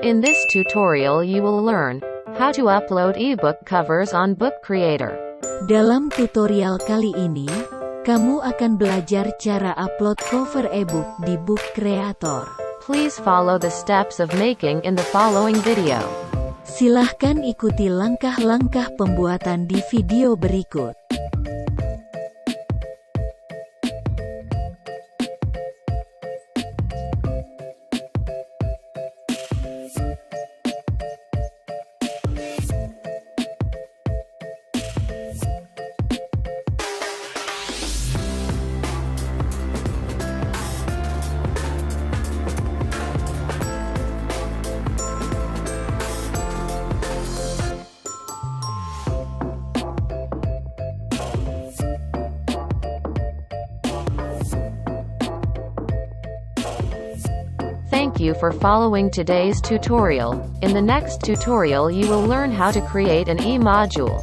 In this tutorial you will learn how to upload ebook covers on Book Creator. Dalam tutorial kali ini, kamu akan belajar cara upload cover ebook di Book Creator. Please follow the steps of making in the following video. Silahkan ikuti langkah-langkah pembuatan di video berikut. Thank you for following today's tutorial. In the next tutorial you will learn how to create an e-modul.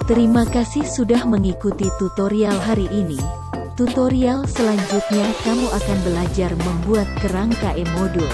Terima kasih sudah mengikuti tutorial hari ini. Tutorial selanjutnya kamu akan belajar membuat kerangka e-modul.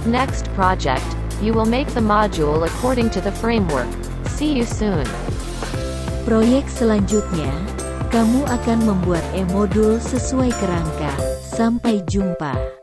Next project, you will make the module according to the framework. See you soon. Proyek selanjutnya, kamu akan membuat e-modul sesuai kerangka. Sampai jumpa.